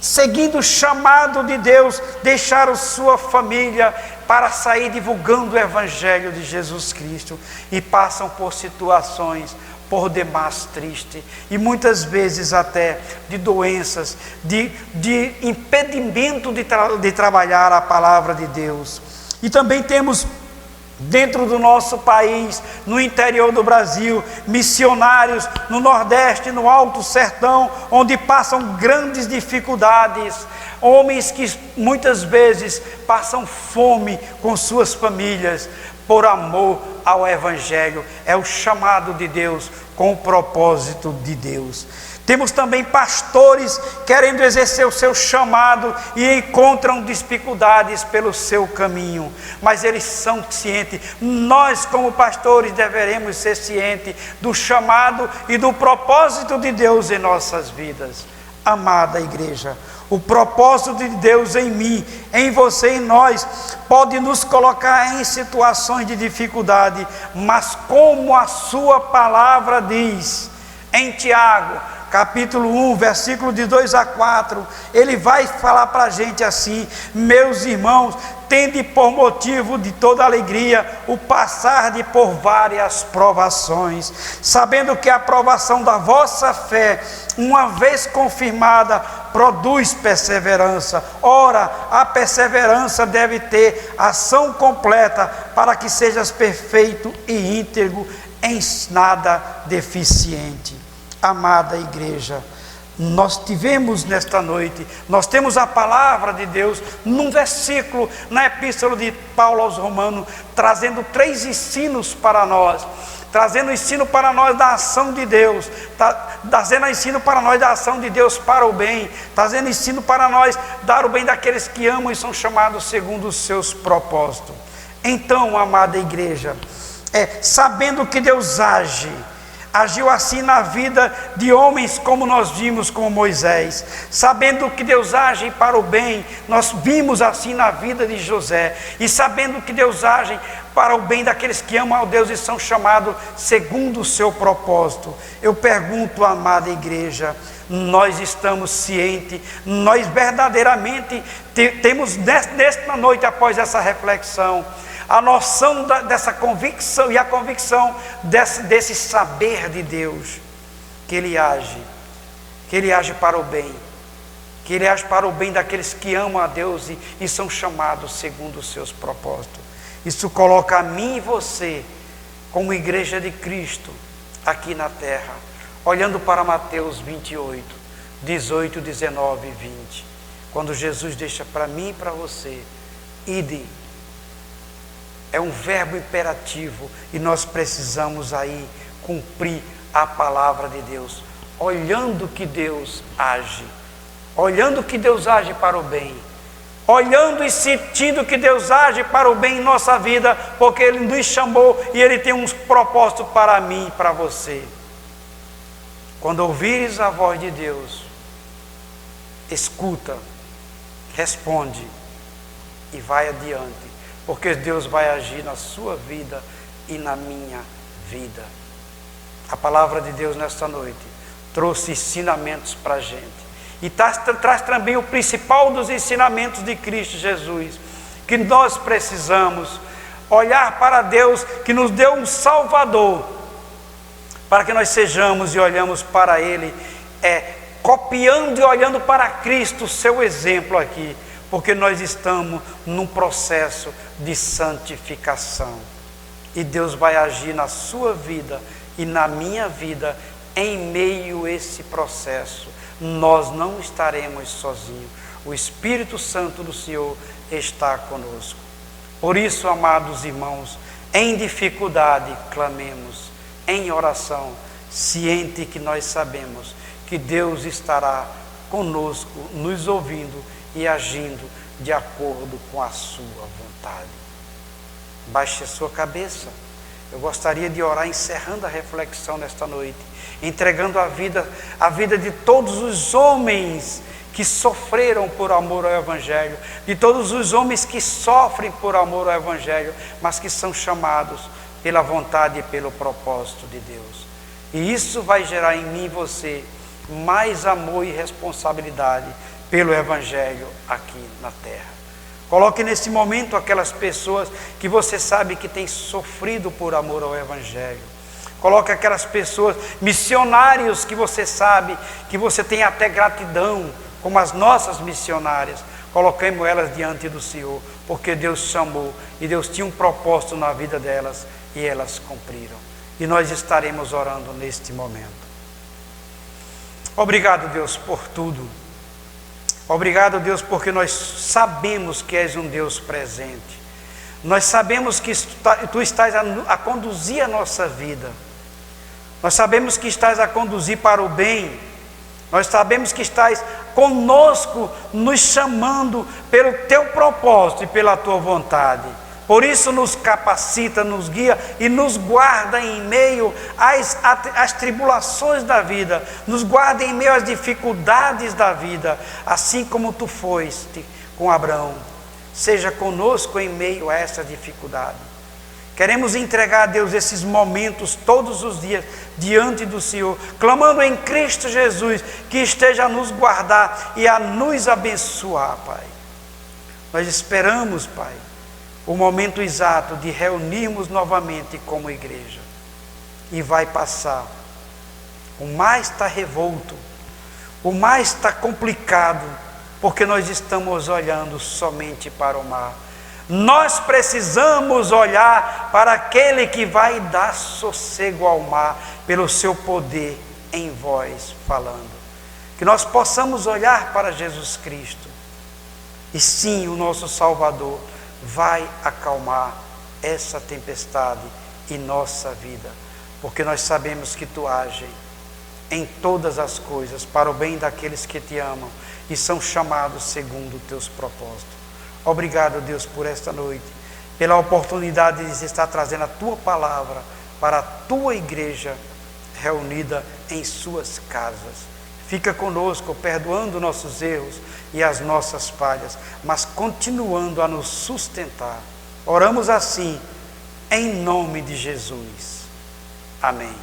seguindo o chamado de Deus, deixaram sua família para sair divulgando o Evangelho de Jesus Cristo, e passam por situações por demais triste, e muitas vezes até de doenças, de impedimento de trabalhar a palavra de Deus. E também temos dentro do nosso país, no interior do Brasil, missionários no Nordeste, no Alto Sertão, onde passam grandes dificuldades, homens que muitas vezes passam fome com suas famílias, por amor ao Evangelho. É o chamado de Deus com o propósito de Deus. Temos também pastores querendo exercer o seu chamado e encontram dificuldades pelo seu caminho, mas eles são cientes. Nós, como pastores, deveremos ser cientes do chamado e do propósito de Deus em nossas vidas. Amada igreja, o propósito de Deus em mim, em você e em nós, pode nos colocar em situações de dificuldade, mas como a sua palavra diz, em Tiago, capítulo 1, versículo de 2 a 4, ele vai falar para a gente assim: meus irmãos, tende por motivo de toda alegria o passar de por várias provações, sabendo que a provação da vossa fé, uma vez confirmada, produz perseverança. Ora, a perseverança deve ter ação completa, para que sejas perfeito e íntegro, em nada deficiente. Amada igreja, nós tivemos nesta noite, nós temos a palavra de Deus num versículo na epístola de Paulo aos Romanos, trazendo 3 ensinos para nós, trazendo ensino para nós da ação de Deus, trazendo ensino para nós da ação de Deus para o bem, trazendo ensino para nós dar o bem daqueles que amam e são chamados segundo os seus propósitos. Então, amada igreja, sabendo que Deus agiu assim na vida de homens como nós vimos com Moisés, sabendo que Deus age para o bem, nós vimos assim na vida de José, e sabendo que Deus age para o bem daqueles que amam a Deus e são chamados segundo o seu propósito. Eu pergunto, amada igreja, nós estamos cientes, nós verdadeiramente temos nesta noite, após essa reflexão, a noção dessa convicção e a convicção desse saber de Deus, que Ele age para o bem, que Ele age para o bem daqueles que amam a Deus e são chamados segundo os seus propósitos. Isso coloca a mim e você, como igreja de Cristo, aqui na terra, olhando para Mateus 28, 18, 19 e 20, quando Jesus deixa para mim e para você, ide. É um verbo imperativo e nós precisamos aí cumprir a palavra de Deus, olhando que Deus age, olhando que Deus age para o bem, olhando e sentindo que Deus age para o bem em nossa vida, porque Ele nos chamou e Ele tem um propósito para mim e para você. Quando ouvires a voz de Deus, escuta, responde e vai adiante, porque Deus vai agir na sua vida e na minha vida. A palavra de Deus nesta noite trouxe ensinamentos para a gente. E traz também o principal dos ensinamentos de Cristo Jesus, que nós precisamos olhar para Deus, que nos deu um Salvador, para que nós sejamos e olhamos para Ele, copiando e olhando para Cristo, seu exemplo aqui, porque nós estamos num processo de santificação, e Deus vai agir na sua vida e na minha vida, em meio a esse processo. Nós não estaremos sozinhos, o Espírito Santo do Senhor está conosco. Por isso, amados irmãos, em dificuldade clamemos, em oração, ciente que nós sabemos que Deus estará conosco, nos ouvindo e agindo de acordo com a sua vontade. Baixe a sua cabeça. Eu gostaria de orar encerrando a reflexão nesta noite, entregando a vida de todos os homens que sofreram por amor ao Evangelho, de todos os homens que sofrem por amor ao Evangelho, mas que são chamados pela vontade e pelo propósito de Deus. E isso vai gerar em mim e você mais amor e responsabilidade pelo Evangelho aqui na terra. Coloque nesse momento aquelas pessoas que você sabe que têm sofrido por amor ao Evangelho. Coloque aquelas pessoas, missionários que você sabe, que você tem até gratidão, como as nossas missionárias. Coloquemos elas diante do Senhor, porque Deus chamou e Deus tinha um propósito na vida delas e elas cumpriram. E nós estaremos orando neste momento. Obrigado, Deus, por tudo. Obrigado, Deus, porque nós sabemos que és um Deus presente. Nós sabemos que Tu estás a conduzir a nossa vida. Nós sabemos que estás a conduzir para o bem. Nós sabemos que estás conosco, nos chamando pelo Teu propósito e pela Tua vontade. Por isso nos capacita, nos guia e nos guarda em meio às tribulações da vida, nos guarda em meio às dificuldades da vida, assim como Tu foste com Abraão. Seja conosco em meio a essa dificuldade. Queremos entregar a Deus esses momentos todos os dias diante do Senhor, clamando em Cristo Jesus que esteja a nos guardar e a nos abençoar, Pai. Nós esperamos, Pai, o momento exato de reunirmos novamente como igreja. E vai passar. O mais está revolto, o mais está complicado, porque nós estamos olhando somente para o mar. Nós precisamos olhar para aquele que vai dar sossego ao mar, pelo seu poder em voz falando. Que nós possamos olhar para Jesus Cristo. E sim, o nosso Salvador vai acalmar essa tempestade em nossa vida, porque nós sabemos que Tu ages em todas as coisas para o bem daqueles que Te amam e são chamados segundo os Teus propósitos. Obrigado, Deus, por esta noite, pela oportunidade de estar trazendo a Tua palavra para a Tua igreja reunida em suas casas. Fica conosco, perdoando nossos erros e as nossas falhas, mas continuando a nos sustentar. Oramos assim, em nome de Jesus. Amém.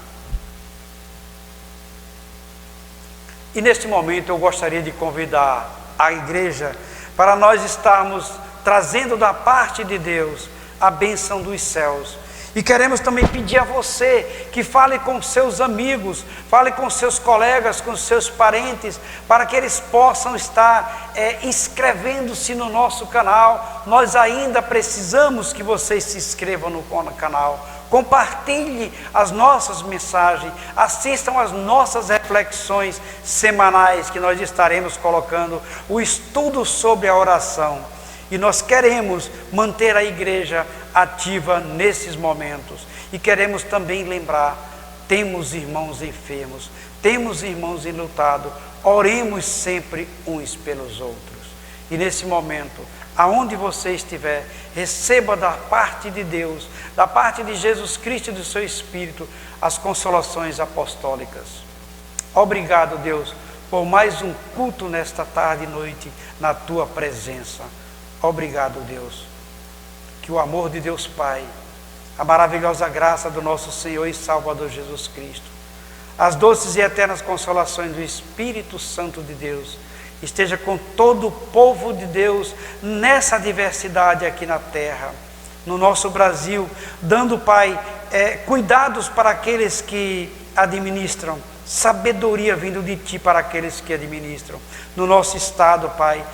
E neste momento eu gostaria de convidar a igreja para nós estarmos trazendo da parte de Deus a bênção dos céus. E queremos também pedir a você que fale com seus amigos, fale com seus colegas, com seus parentes, para que eles possam estar inscrevendo-se no nosso canal. Nós ainda precisamos que vocês se inscrevam no canal. Compartilhe as nossas mensagens, assistam às nossas reflexões semanais que nós estaremos colocando, o estudo sobre a oração. E nós queremos manter a igreja ativa nesses momentos. E queremos também lembrar, temos irmãos enfermos, temos irmãos enlutados, oremos sempre uns pelos outros. E nesse momento, aonde você estiver, receba da parte de Deus, da parte de Jesus Cristo e do seu Espírito, as consolações apostólicas. Obrigado, Deus, por mais um culto nesta tarde e noite, na tua presença. Obrigado, Deus, que o amor de Deus Pai, a maravilhosa graça do nosso Senhor e Salvador Jesus Cristo, as doces e eternas consolações do Espírito Santo de Deus, esteja com todo o povo de Deus nessa diversidade aqui na terra, no nosso Brasil, dando, Pai, cuidados para aqueles que administram, sabedoria vindo de Ti para aqueles que administram, no nosso estado, Pai,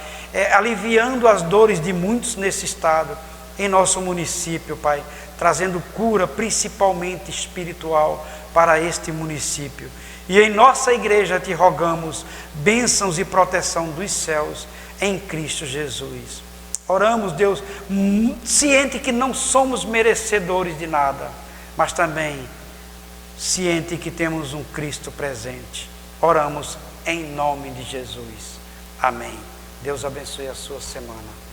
aliviando as dores de muitos nesse estado, em nosso município, Pai, trazendo cura principalmente espiritual para este município. E em nossa igreja te rogamos bênçãos e proteção dos céus em Cristo Jesus. Oramos, Deus, ciente que não somos merecedores de nada, mas também ciente que temos um Cristo presente. Oramos em nome de Jesus. Amém. Deus abençoe a sua semana.